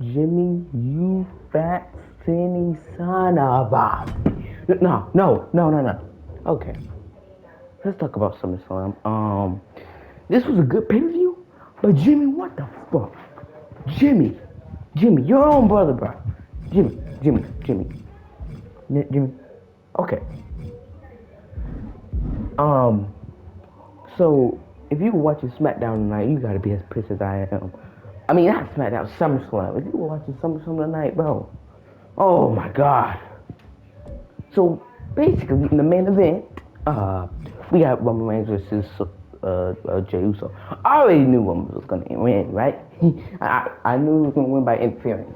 Jimmy, you fat, skinny son of a. No, no, no, no, no. Okay, let's talk about SummerSlam. This was a good pay per view, but Jimmy, what the fuck? Jimmy, Jimmy, your own brother, bro. Jimmy. Jimmy. Okay. Um. So if you were watching SmackDown tonight, you gotta be as pissed as I am. I mean, not SmackDown, SummerSlam. If you were watching SummerSlam tonight, bro. Oh my God. So basically, in the main event, we got Roman Reigns versus Jey Uso. I already knew Roman was gonna win, right? I knew he was gonna win by interference.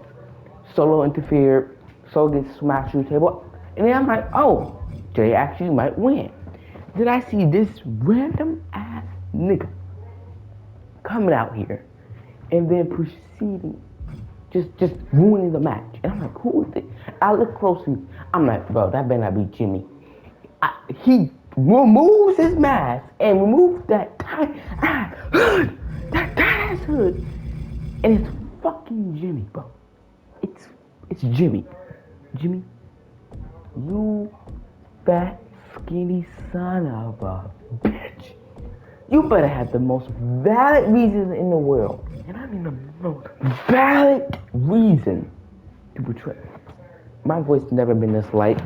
Solo interfered, Solo gets smashed through the table, and then I'm like, oh, Jey actually might win. Then I see this random ass nigga coming out here and then proceeding just ruining the match. And I'm like, who is it? I look closely. I'm like, bro, that better not be Jimmy. He removes his mask and removes that tight ass hood, that tight ass hood, and it's fucking Jimmy, bro. It's Jimmy. Jimmy, you fat skinny son of a bitch. You better have the most valid reason in the world, and I mean the most valid reason to betray. My voice never been this light.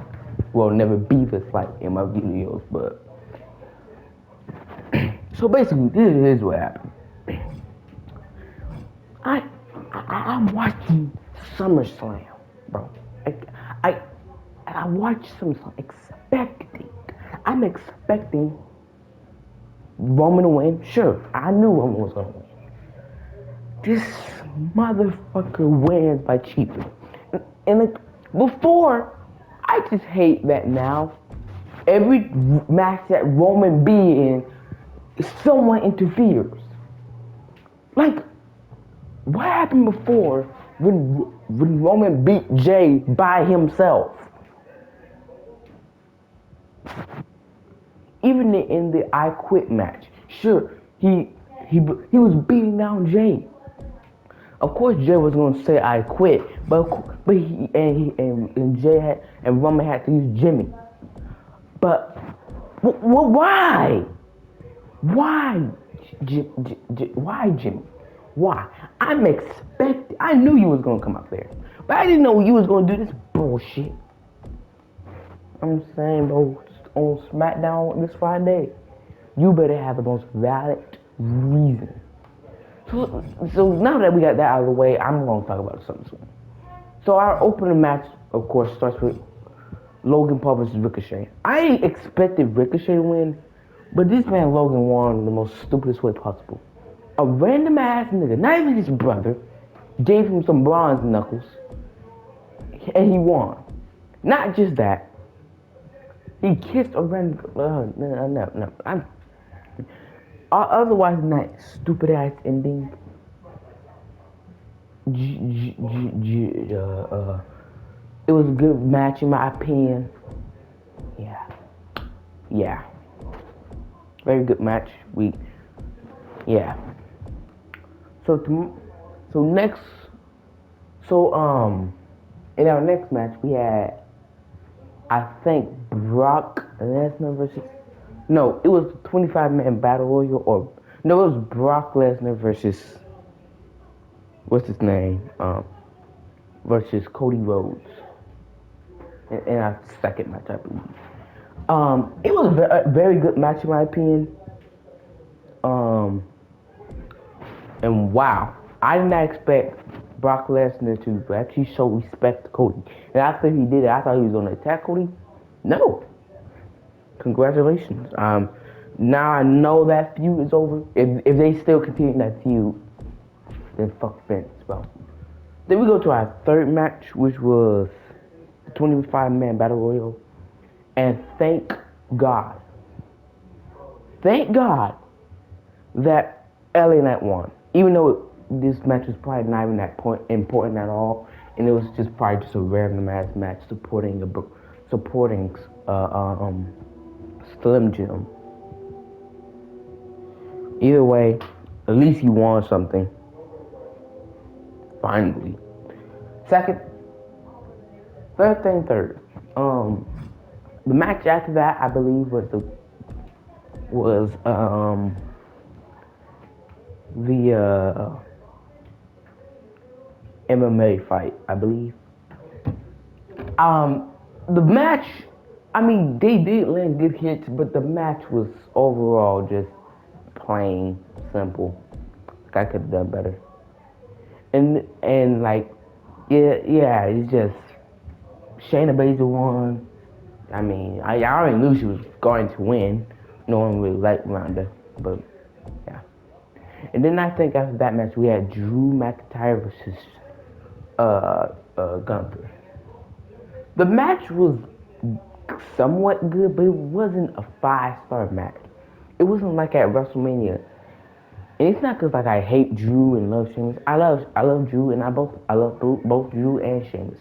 Will never be this light in my videos, but so basically, this is what happened. I, I'm watching SummerSlam, bro. I, I, I watch SummerSlam expecting. I'm expecting Roman to win. Sure, I knew Roman was gonna win. This motherfucker wins by cheating. And like before, I just hate that now. Every match that Roman be in, someone interferes. Like, what happened before when Roman beat Jey by himself? Even in the I Quit match, sure he was beating down Jey. Of course, Jey was gonna say I quit, but and Jey had and Roman had to use Jimmy. But why? Why? Why Jimmy? Why? I knew you was gonna come up there, but I didn't know you was gonna do this bullshit. I'm saying, bro, on SmackDown this Friday, you better have the most valid reason. So now that we got that out of the way, I'm gonna talk about something. So our opening match, of course, starts with Logan Paul versus Ricochet. I expected Ricochet to win, but this man Logan won in the most stupidest way possible. A random ass nigga, not even his brother, gave him some bronze knuckles, and he won. Not just that, he kissed a random. No. Otherwise than that stupid ass ending. It was a good match in my opinion. Yeah. Yeah. Very good match. Yeah. So to, so next, so in our next match we had, I think Brock Lesnar versus, no, it was 25-man battle royal, or no, it was Brock Lesnar versus what's his name, versus Cody Rhodes in our second match, I believe. It was a very good match in my opinion. Um, And wow, I did not expect Brock Lesnar to actually show respect to Cody. And after he did it, I thought he was going to attack Cody. No. Congratulations. Now I know that feud is over. If they still continue that feud, then fuck Vince, bro. Then we go to our third match, which was the 25-man battle royal. And God, thank God that LA Knight won. Even though this match was probably not even that important at all, and it was just probably just a random ass match supporting Slim Jim. Either way, at least he won something. Finally. Second, third. The match after that, I believe, was the MMA fight, I believe. Um, the match, I mean, they did land good hits, but the match was overall just plain simple. Like, I could have done better. And like, yeah, it's just Shayna Baszler won. I mean, I already knew she was going to win. No one really liked Ronda, but yeah. And then I think after that match we had Drew McIntyre versus Gunther. The match was somewhat good, but it wasn't a 5-star match. It wasn't like at WrestleMania. And it's not because like I hate Drew and love Sheamus. I love Drew and I love both Drew and Sheamus.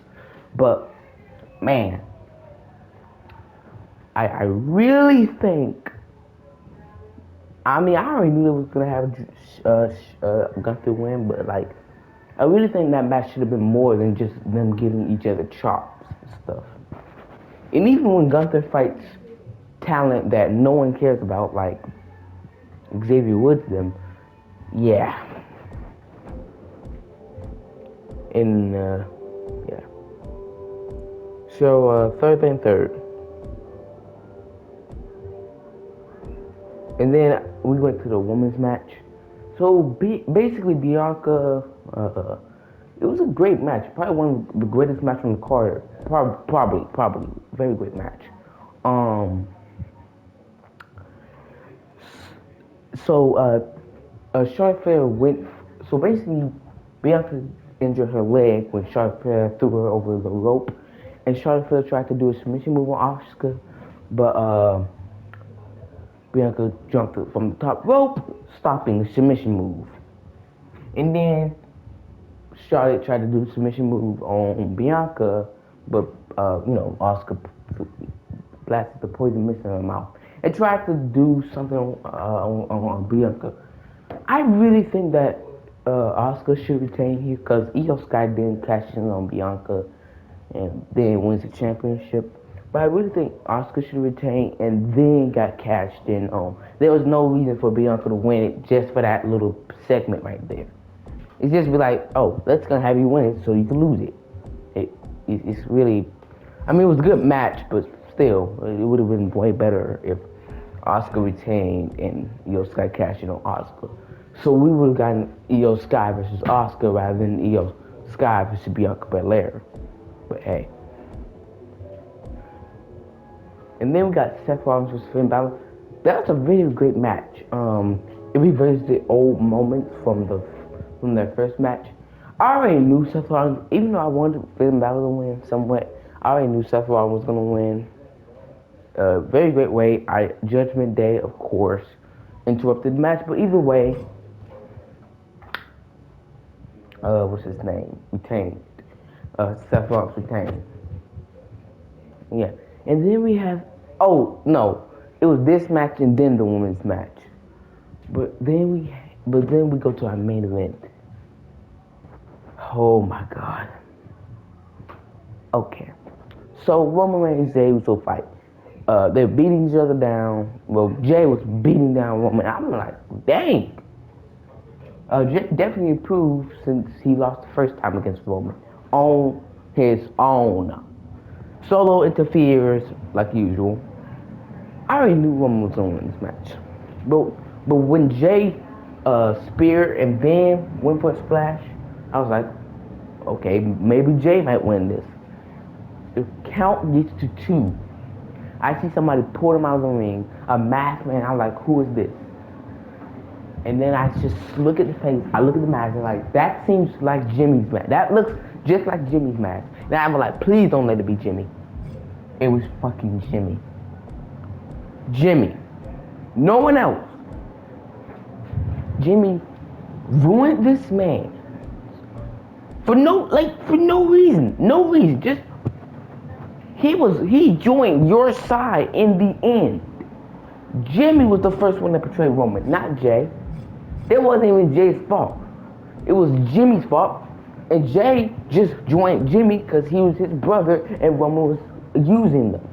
But man, I really think. I mean, I already knew it was gonna have Gunther win, but like, I really think that match should have been more than just them giving each other chops and stuff. And even when Gunther fights talent that no one cares about, like Xavier Woods, them, yeah, and yeah. So third, and then we went to the women's match. So basically, Bianca, it was a great match. Probably one of the greatest matches on the card. Probably, very great match. Um, so Charlotte Flair went. So basically, Bianca injured her leg when Charlotte Flair threw her over the rope, and Charlotte Flair tried to do a submission move on Asuka, but Bianca jumped from the top rope, stopping the submission move. And then Charlotte tried to do the submission move on Bianca, but Asuka blasted the poison mist in her mouth and tried to do something on Bianca. I really think that Asuka should retain here because Io Sky didn't cash in on Bianca and then wins the championship. But I really think Asuka should retain and then got cashed in on. There was no reason for Bianca to win it just for that little segment right there. It's just be like, oh, let's gonna have you win it so you can lose it. It's really, I mean, it was a good match, but still, it would have been way better if Asuka retained and Io Sky cashed in on Asuka. So we would have gotten Io Sky versus Asuka rather than Io Sky versus Bianca Belair. But hey. And then we got Seth Rollins versus Finn Balor. That was a really great match. It reversed the old moments from their first match. I already knew Seth Rollins, even though I wanted Finn Balor to win somewhat. I already knew Seth Rollins was gonna win. Very great way. Judgment Day, of course, interrupted the match, but either way, what's his name? Retained. Seth Rollins retained. Yeah, and then we have. Oh no, it was this match and then the women's match. But then we go to our main event. Oh my God. Okay. So Roman Reigns and Jey Uso fight. They're beating each other down. Well, Jey was beating down Roman. I'm like, dang. Jey definitely improved since he lost the first time against Roman on his own. Solo interferes like usual. I already knew Roman was gonna win this match, but when Jey speared and then went for a splash, I was like, okay, maybe Jey might win this. The count gets to 2. I see somebody pull him out of the ring, a masked man. I'm like, who is this? And then I just look at the face. I look at the mask and like, that seems like Jimmy's mask. That looks just like Jimmy's mask. And I'm like, please don't let it be Jimmy. It was fucking Jimmy. Jimmy. No one else. Jimmy ruined this man. For no reason. No reason. Just he joined your side in the end. Jimmy was the first one to portray Roman, not Jey. It wasn't even Jey's fault. It was Jimmy's fault. And Jay just joined Jimmy because he was his brother and Roman was using them.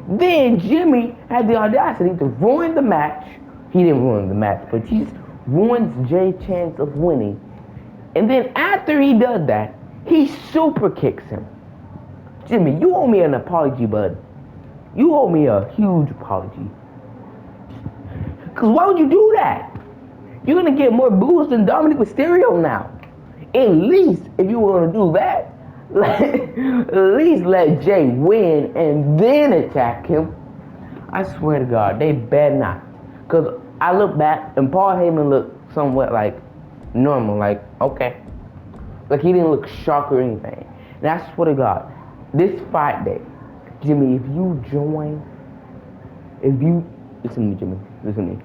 Then Jimmy had the audacity to ruin the match. He didn't ruin the match, but he ruins Jay's chance of winning. And then after he does that, he super kicks him. Jimmy, you owe me an apology, bud. You owe me a huge apology. Because why would you do that? You're going to get more boos than Dominic Mysterio now. At least, if you want to do that, at least let Jay win and then attack him. I swear to God, they better not. Because I look back and Paul Heyman looked somewhat like normal, like, okay. Like he didn't look shocked or anything. And I swear to God, this fight day, Jimmy, if you join, listen to me, Jimmy, listen to me.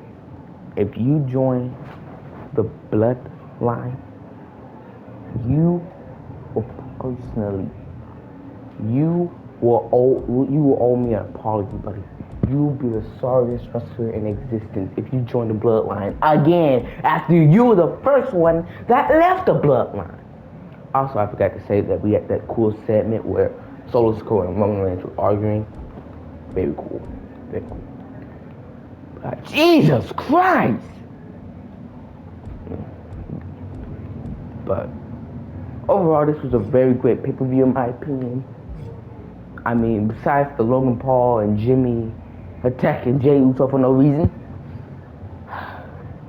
If you join the bloodline, you will personally, you will owe me an apology, buddy. You will be the sorriest wrestler in existence if you join the bloodline again after you were the first one that left the bloodline. Also, I forgot to say that we had that cool segment where Solo Sikoa and Roman Reigns were arguing. Very cool. Very cool. But Jesus Christ! But overall, this was a very great pay-per-view in my opinion. I mean, besides the Logan Paul and Jimmy attacking Jey Uso for no reason,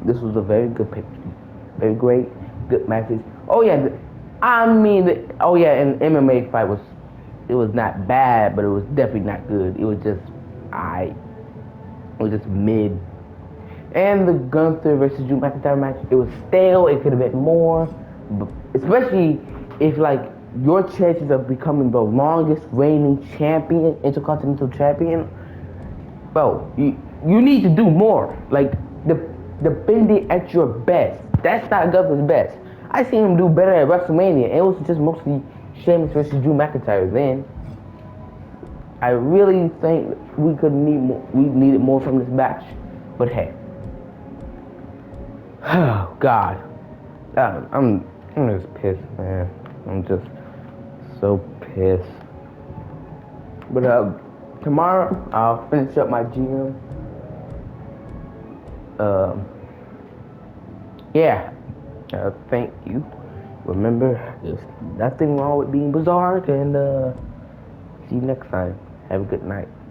this was a very good pay-per-view. Very great, good matches. Oh yeah, and MMA fight was not bad, but it was definitely not good. It was just it was just mid. And the Gunther versus Drew McIntyre match, it was stale. It could have been more, especially if like your chances of becoming the longest reigning champion, Intercontinental Champion, bro, you need to do more. Like defend it at your best. That's not Gunther's best. I seen him do better at WrestleMania. It was just mostly Sheamus versus Drew McIntyre then. I really think we needed more from this match. But hey. Oh God. I'm just pissed, man. I'm just so pissed. But tomorrow I'll finish up my gym. Yeah. Thank you. Remember, there's nothing wrong with being bizarre, and see you next time. Have a good night.